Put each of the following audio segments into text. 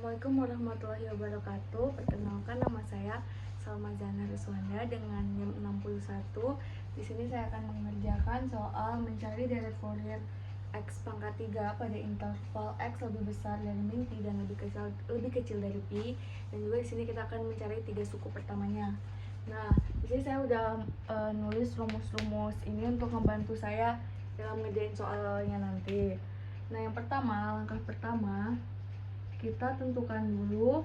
Assalamualaikum warahmatullahi wabarakatuh. Perkenalkan, nama saya Salma Zana Ruswanda dengan NIM 61. Di sini saya akan mengerjakan soal mencari deret Fourier X pangkat 3 pada interval X lebih besar dari min pi dan lebih kecil dari pi. Dan juga di sini kita akan mencari 3 suku pertamanya. Nah, di sini saya udah nulis rumus-rumus ini untuk membantu saya dalam ngerjain soalnya nanti. Nah, langkah pertama, kita tentukan dulu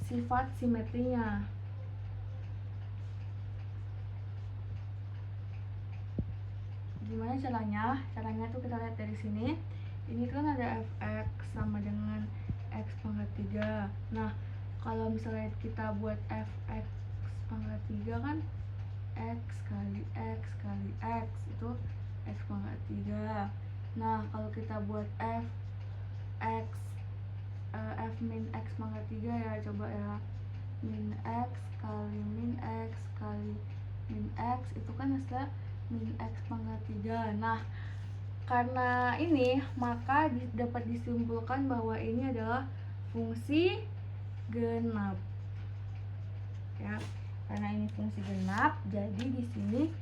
sifat simetrinya. Gimana caranya? Caranya tuh kita lihat dari sini. Ini kan ada fx sama dengan x pangkat 3. Nah, kalau misalnya kita buat fx pangkat 3 kan x kali x kali x itu x pangkat 3. Nah, kalau kita buat f min x pangkat 3 ya, coba ya. Min x kali min x kali min x itu kan hasilnya min x pangkat 3. Nah, karena ini maka dapat disimpulkan bahwa ini adalah fungsi genap. Ya, karena ini fungsi genap, jadi di sini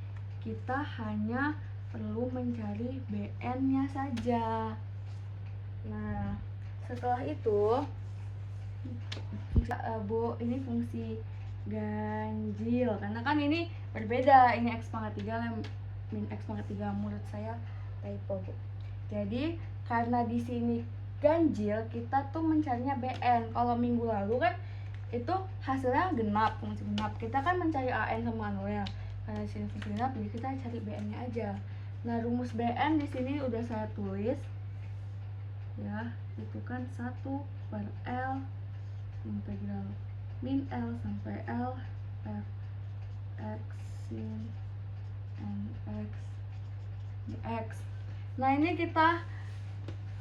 kita hanya perlu mencari bn-nya saja. Nah, setelah itu ini fungsi ganjil, karena kan ini berbeda, ini x pangkat 3 min x pangkat 3, menurut saya typo, Bu. Jadi karena di sini ganjil, kita tuh mencarinya bn. Kalau minggu lalu kan itu hasilnya genap, fungsi genap. Kita kan mencari an sama nolnya. Karena di sini fungsi genap, jadi kita cari bn-nya aja. Nah, rumus bn di sini udah saya tulis. Ya, itu kan 1/L integral min L sampai L f x sin nx dx. Nah, ini kita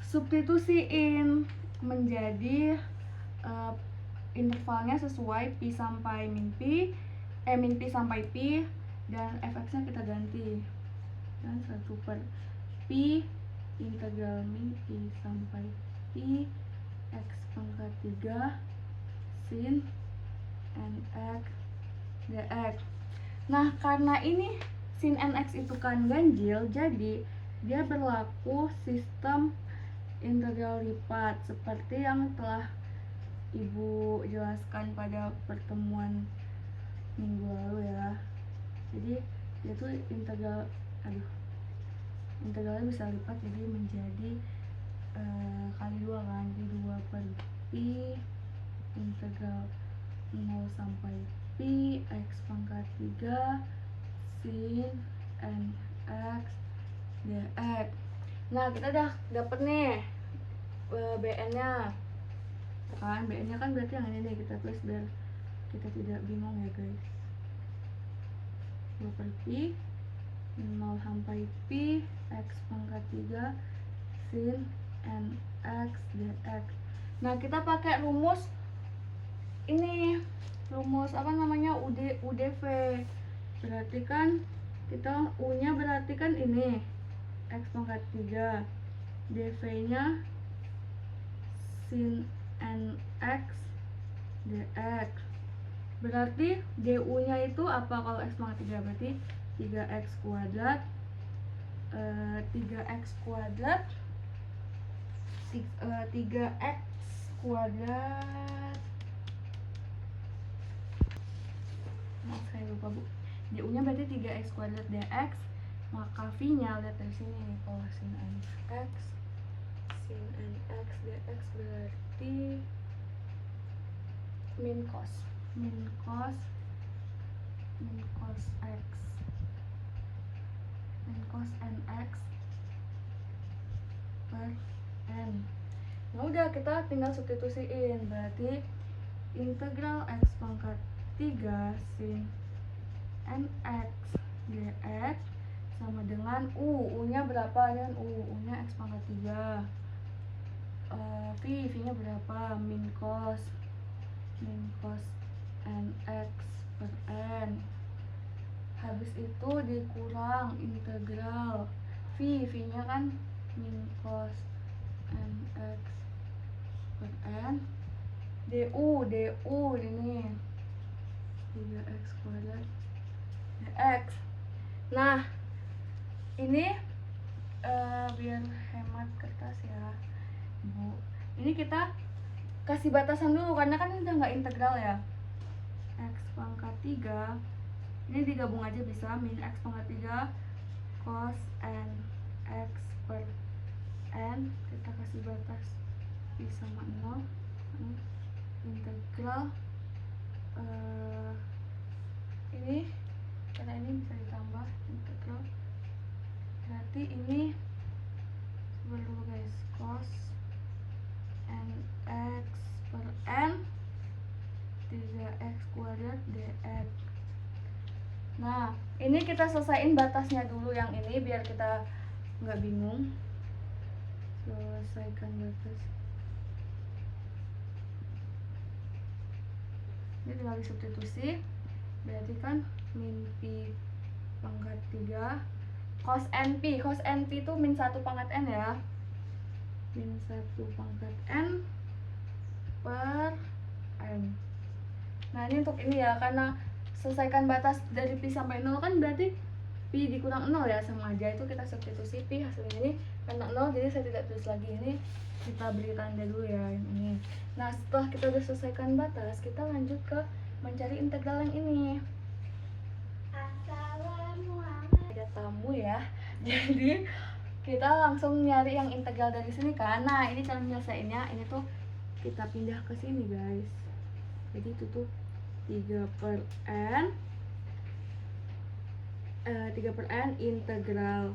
substitusiin menjadi intervalnya sesuai pi sampai min pi sampai pi, dan fx-nya kita ganti dan 1/pi integral min pi sampai pi x pangkat 3 sin nx dx. Nah, karena ini sin nx itu kan ganjil, jadi dia berlaku sistem integral lipat seperti yang telah Ibu jelaskan pada pertemuan minggu lalu ya. Jadi dia tuh integralnya bisa lipat, jadi menjadi kali 2 kan, jadi 2/pi integral 0 sampai pi x pangkat 3 sin nx dx. Nah, kita udah dapet nih bn-nya kan. bn-nya kan berarti yang ini nih, kita tulis biar kita tidak bingung ya guys. 2/pi 0 sampai pi x pangkat 3 sin nx dx. Nah, kita pakai rumus ini, rumus UDV. Berarti kan kita U-nya berarti kan ini x pangkat 3, dv-nya sin nx dx. Berarti du-nya itu apa kalau x pangkat 3? Berarti 3x kuadrat 3x kuadrat saya lupa, Bu. du-nya berarti 3x kuadrat dx, maka v-nya lihat dari sini nih, kalau sin nx dx berarti min cos x min cos nx per n. Nah, udah, kita tinggal substitusiin, berarti integral x pangkat 3 sin nx dx sama dengan u-nya berapa kan? U-nya x pangkat 3, v-nya berapa? min cos nx per n. Habis itu dikurang integral v-nya kan min cos nx per n du ini 3x kuadrat dx. Nah ini biar hemat kertas ya Bu, ini kita kasih batasan dulu karena kan udah nggak integral ya. X pangkat 3 ini digabung aja bisa, min x pangkat 3 cos n x per n, kita kasih batas pi sama 0, integral ini karena ini bisa ditambah integral, berarti ini dulu guys, cos n x per n 3x kuadrat dx. Nah ini kita selesaiin batasnya dulu yang ini biar kita nggak bingung. Selesaikan batas, ini tinggal disubstitusi, berarti kan min pi pangkat 3 cos np itu min 1 pangkat n ya, min 1 pangkat n per n. Nah ini untuk ini ya, karena selesaikan batas dari pi sampai 0 kan berarti pi dikurang 0 ya, sama aja, itu kita substitusi pi hasilnya ini karena 0 jadi saya tidak tulis lagi, ini kita beri tanda dulu ya ini. Nah setelah kita udah selesaikan batas, kita lanjut ke mencari integral yang ini. Assalamualaikum, ada tamu ya. Jadi kita langsung nyari yang integral dari sini kan. Nah ini cara menyelesaikannya, ini tuh kita pindah ke sini guys. Jadi itu tuh 3 per n 3 per n integral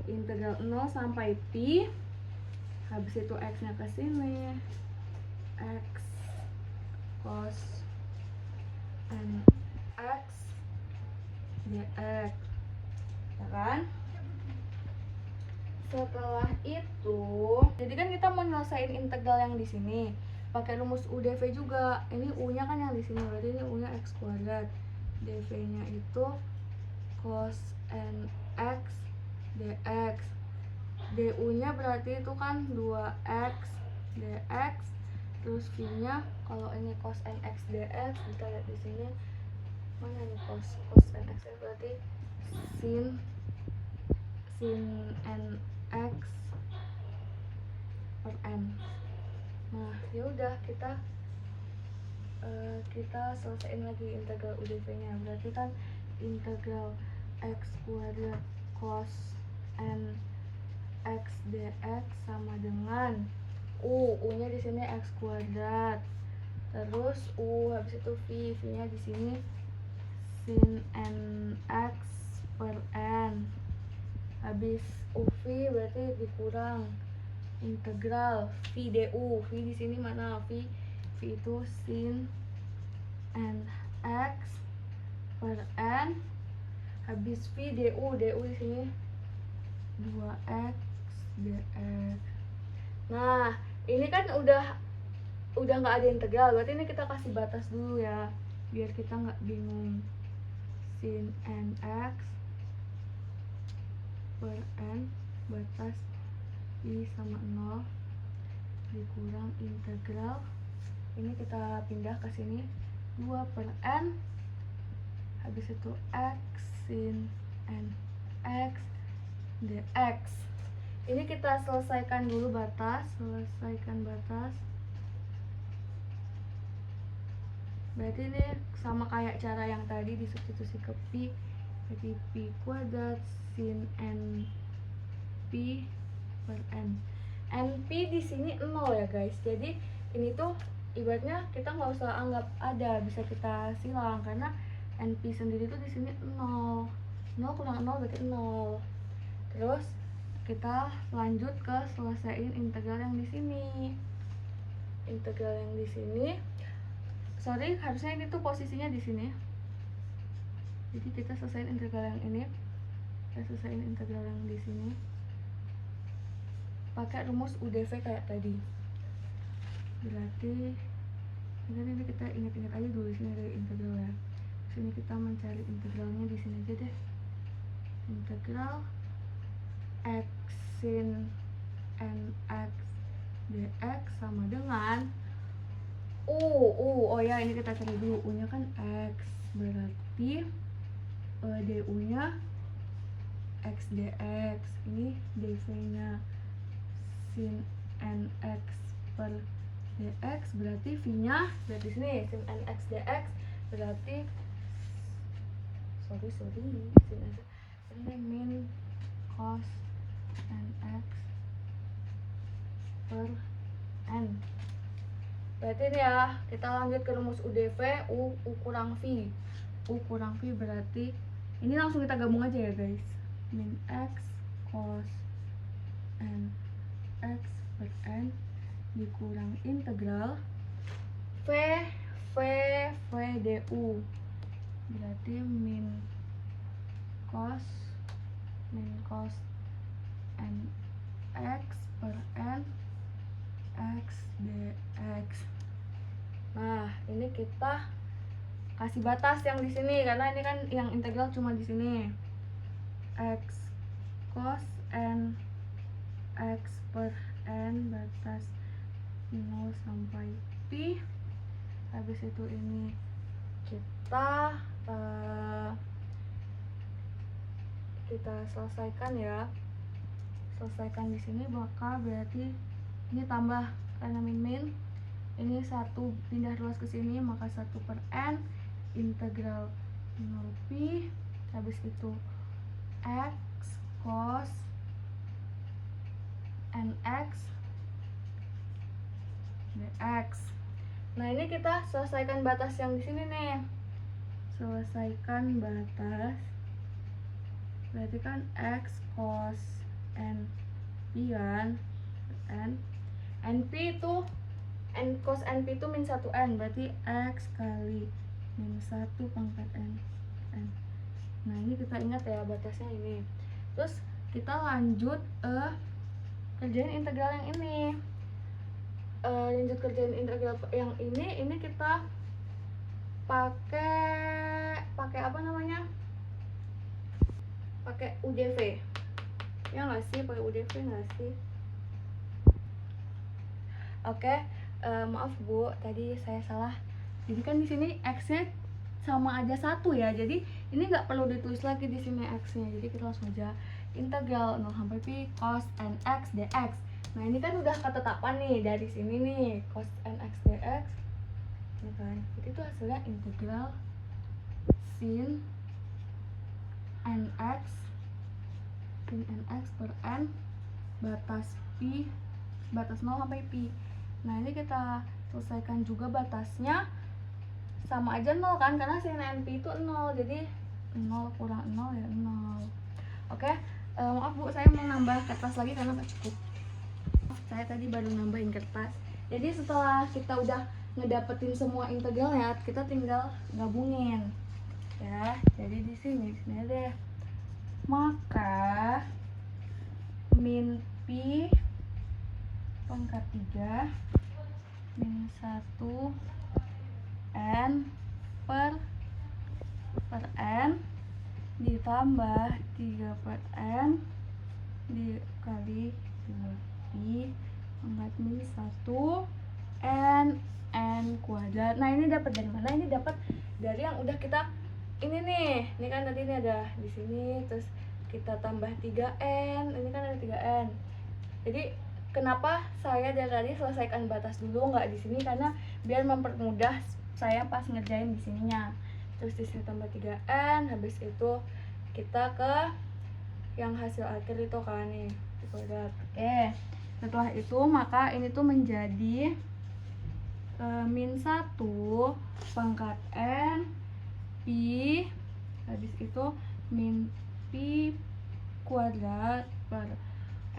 0 sampai pi, habis itu x nya ke sini, x cos n x dx, ya kan? Setelah itu, jadi kan kita mau nyelesain integral yang di sini pakai rumus UdV juga. Ini u-nya kan yang di sini, berarti ini u-nya x kuadrat, dv-nya itu cos nx dx, du-nya berarti itu kan 2x dx, terus v-nya kalau ini cos nx dx, kita lihat di sini mana nih cos nx, berarti sin nx per n. Nah ya udah kita selesaiin lagi integral UdV-nya, berarti kan integral x kuadrat cos n x dx sama dengan u-nya di sini x kuadrat, terus u habis itu v-nya di sini sin nx per n, habis uv berarti dikurang integral v du, v di sini mana, v itu sin nx per n, habis v du di sini 2x dx. Nah ini kan udah nggak ada integral, berarti ini kita kasih batas dulu ya biar kita nggak bingung. Sin nx per n batas i sama 0 dikurang integral, ini kita pindah ke sini 2 per n, habis itu x sin nx dx. Ini kita selesaikan dulu batas, berarti ini sama kayak cara yang tadi, disubstitusi ke pi, jadi pi kuadrat sin n pi per n. Np di sini 0 ya guys, jadi ini tuh ibaratnya kita nggak usah anggap ada, bisa kita silang karena np sendiri tuh di sini 0 kurang 0 berarti 0. Terus kita lanjut ke selesaiin integral yang di sini. Integral yang di sini, sorry harusnya ini tuh posisinya di sini. Jadi kita selesaiin integral yang ini, kita selesaiin integral yang di sini pakai rumus UdV kayak tadi. Berarti ini kita ingat-ingat aja dulu, sini ada integral ya. Sini kita mencari integralnya di sini aja deh. Integral x sin nx dx sama dengan oh ya, ini kita cari dulu. U nya kan x, berarti du nya x dx. Ini dv nya sin nx per dx, berarti v nya berarti sini sin nx dx, berarti sin nx ini min cos nx per n. Berarti ini ya, kita lanjut ke rumus UDV. U kurang V berarti ini langsung kita gabung aja ya guys. Min x cos n x per n dikurang integral V du, berarti min cos n x per n x dx. Nah, ini kita kasih batas yang di sini karena ini kan yang integral cuma di sini. X cos n x per n batas 0 sampai pi. Habis itu ini kita selesaikan ya. Selesaikan di sini, maka berarti ini tambah karena min ini 1 pindah ruas ke sini, maka 1 per n integral 0 pi. Habis itu x cos nx dx. Nah, ini kita selesaikan batas yang di sini nih. Selesaikan batas, berarti kan x cos n pi kan, np itu n cos np itu min 1n, berarti x kali min 1 pangkat n. Nah, ini kita ingat ya batasnya ini. Terus kita lanjut kerjain integral yang ini. Lanjut kerjain integral yang ini kita pakai apa namanya? Pakai UDV. Ya nggak sih, pakai UDV nggak sih? Oke, maaf Bu, tadi saya salah. Jadi kan di sini x-nya sama aja 1 ya. Jadi ini nggak perlu ditulis lagi di sini x-nya. Jadi kita langsung aja integral 0 sampai pi cos nx dx. Nah, ini kan udah ketetapan nih dari sini nih, cos nx dx. Nah kan, itu hasilnya integral sin nx per n batas pi, batas 0 sampai pi. Nah, ini kita selesaikan juga batasnya, sama aja 0 kan, karena sin np itu 0, jadi 0 kurang 0 ya 0. Oke, maaf Bu, saya mau nambah kertas lagi karena nggak cukup. Saya tadi baru nambahin kertas. Jadi setelah kita udah ngedapetin semua integralnya, kita tinggal gabungin ya. Jadi di sini deh, maka min pi pangkat 3 min 1 n per n ditambah 3 per n dikali 2 pi pangkat min 1 n kuadrat. Nah, ini dapat dari mana? Ini dapat dari yang udah kita ini nih. Ini kan tadi ini ada di sini, terus kita tambah 3n. Ini kan ada 3n. Jadi kenapa saya dari tadi selesaikan batas dulu nggak di sini, karena biar mempermudah saya pas ngerjain di sininya. Terus di sini tambah 3n, habis itu kita ke yang hasil akhir itu kan nih kuadrat. Oke. Setelah itu maka ini tuh menjadi min 1 pangkat n pi, habis itu min pi kuadrat per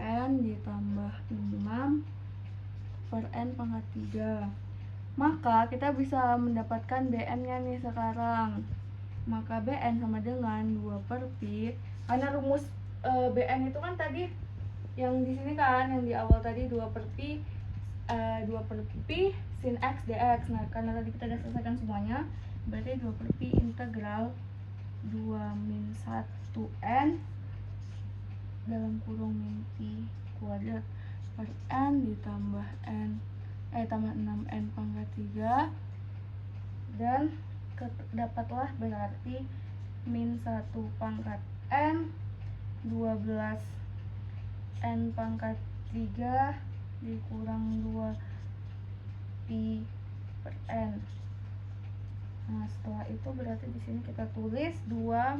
n ditambah 6 per n pangkat 3. Maka kita bisa mendapatkan bn nya nih sekarang. Maka bn sama dengan 2 per pi, karena rumus bn itu kan tadi yang di sini kan, yang di awal tadi 2 per pi sin x dx. Nah, karena tadi kita udah selesaikan semuanya, berarti 2 per pi integral 2 min 1 n dalam kurung min pi kuadrat. per N ditambah tambah 6N pangkat 3, dan dapatlah berarti min 1 pangkat N 12N pangkat 3 dikurang 2 pi per N. Nah, setelah itu berarti di sini kita tulis 2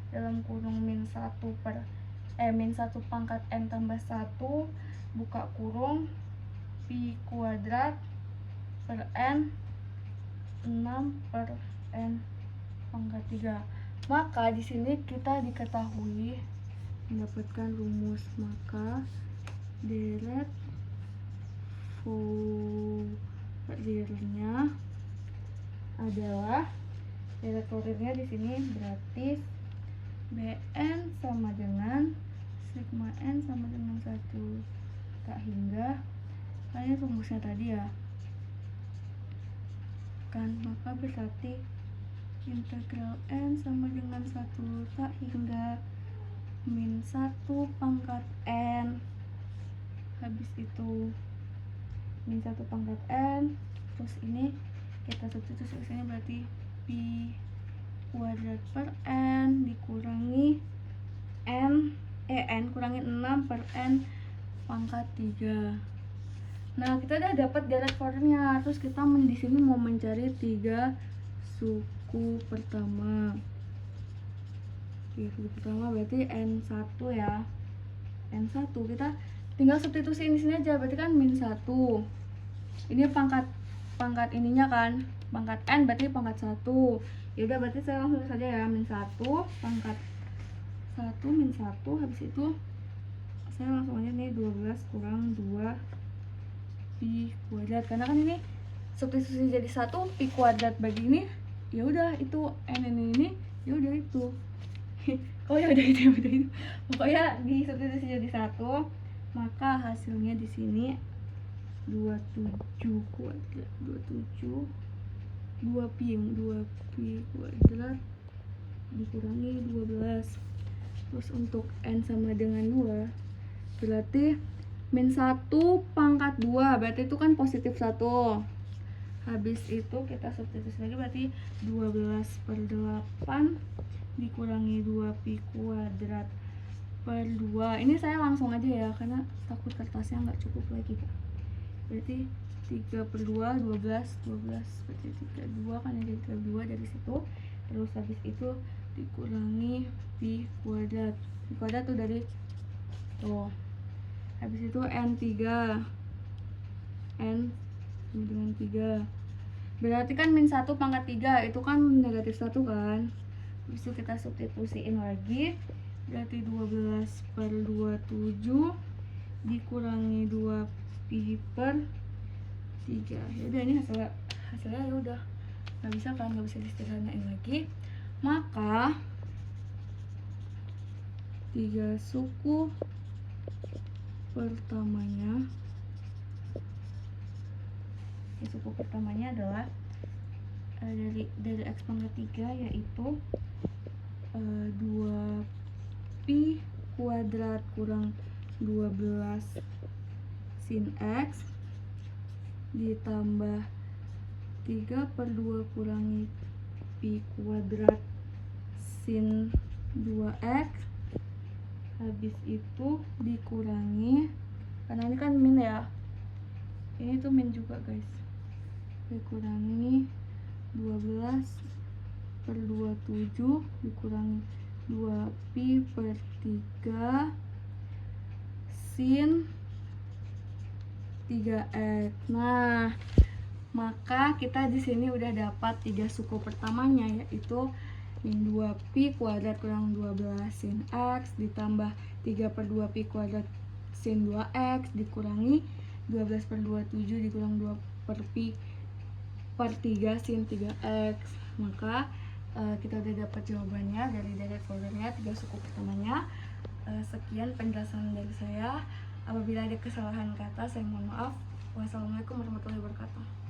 dalam kurung min 1 pangkat N tambah 1 buka kurung pi kuadrat per N 6 per N pangkat 3. Maka di sini kita diketahui mendapatkan rumus, maka deret Fouriernya adalah deret Fouriernya di sini berarti Bn sama dengan sigma n sama dengan 1 tak hingga, ini rumusnya tadi ya kan, maka berarti integral n sama dengan 1 tak hingga min 1 pangkat n, habis itu min 1 pangkat n, terus ini kita substitusinya berarti pi kuadrat per n dikurangi n kurangi 6 per n pangkat 3. Nah, kita udah dapat deret Fouriernya. Terus kita di sini mau mencari 3 suku pertama. 3 suku pertama berarti N1 ya. N1 kita tinggal substitusi di sini aja, berarti kan min 1. Ini pangkat ininya kan, pangkat N berarti pangkat 1. Ya udah, berarti saya langsung saja ya, min 1 pangkat 1 min 1, habis itu saya langsung aja nih 12 kurang 2 pi kuadrat, karena kan ini substitusi jadi 1 pi kuadrat bagi ini, ya udah itu n ini ya udah itu oh ya udah itu pokoknya di substitusi jadi 1, maka hasilnya di sini 27 kuadrat 2 pi kuadrat dikurangi 12. Terus untuk n sama dengan 2 berarti min 1 pangkat 2, berarti itu kan positif 1. Habis itu kita substitusi lagi, berarti 12 per 8 dikurangi 2 pi kuadrat per 2. Ini saya langsung aja ya, karena takut kertasnya nggak cukup lagi Kak. Berarti 3 per 2, 12 berarti 32 kan, jadi 32 dari situ. Terus habis itu dikurangi pi kuadrat. Pi kuadrat tuh dari tuh. Habis itu n dengan 3. Berarti kan min 1 pangkat 3 itu kan negatif 1 kan. Habis itu kita substitusiin lagi. Berarti 12 per 27 dikurangi 2 pi per 3. Ya udah, ini hasilnya ya udah. Nggak bisa disederhanain lagi. Maka 3 suku pertamanya adalah dari x pangkat 3, yaitu 2 pi kuadrat kurang 12 sin x ditambah 3 per 2 kurangi pi kuadrat sin 2x, habis itu dikurangi, karena ini kan min ya, ini tuh min juga guys, dikurangi 12 per 27 dikurangi 2 pi per 3 sin 3x. Nah, maka kita di sini udah dapat 3 suku pertamanya, yaitu min 2 pi kuadrat kurang 12 sin x ditambah 3 per 2 pi kuadrat sin 2x dikurangi 12 per 27 dikurang 2 per pi per 3 sin 3x. Maka kita udah dapat jawabannya dari deret Fouriernya, 3 suku pertamanya. Sekian penjelasan dari saya. Apabila ada kesalahan kata, saya mohon maaf. Wassalamualaikum warahmatullahi wabarakatuh.